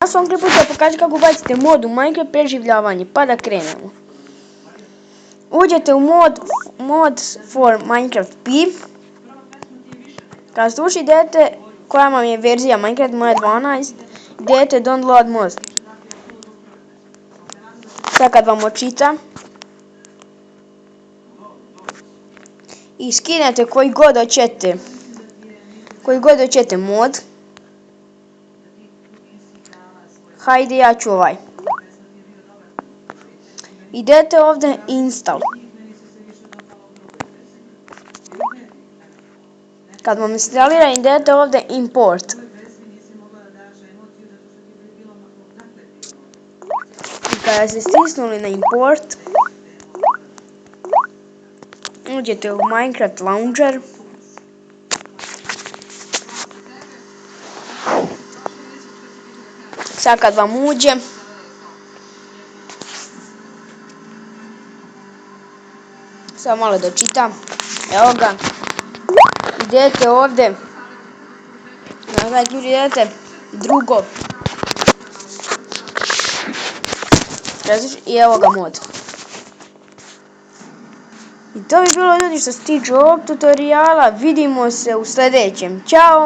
Ja sam klipu ću pokazati kako bacite mod u Minecraft preživljavanje, pa da krenemo. Uđete u mod for Minecraft P. Kad ste ušli idete, koja vam je verzija Minecraft, moja 12, idete download mod. Sad kad vam očita i skinete koji god hoćete mod. Hajde, ja ću ovaj. Idete ovdje install. Kad vam instalira, idete ovdje import. I kada ste stisnuli na import, uđete u Minecraft Launcher. Sad kad vam uđe, sad malo da čitam, evo ga, idete ovdje, na ovaj ključ idete drugo, i evo ga mod. I to bi bilo ljudi što se tiče ovog tutoriala, vidimo se u sljedećem, ćao!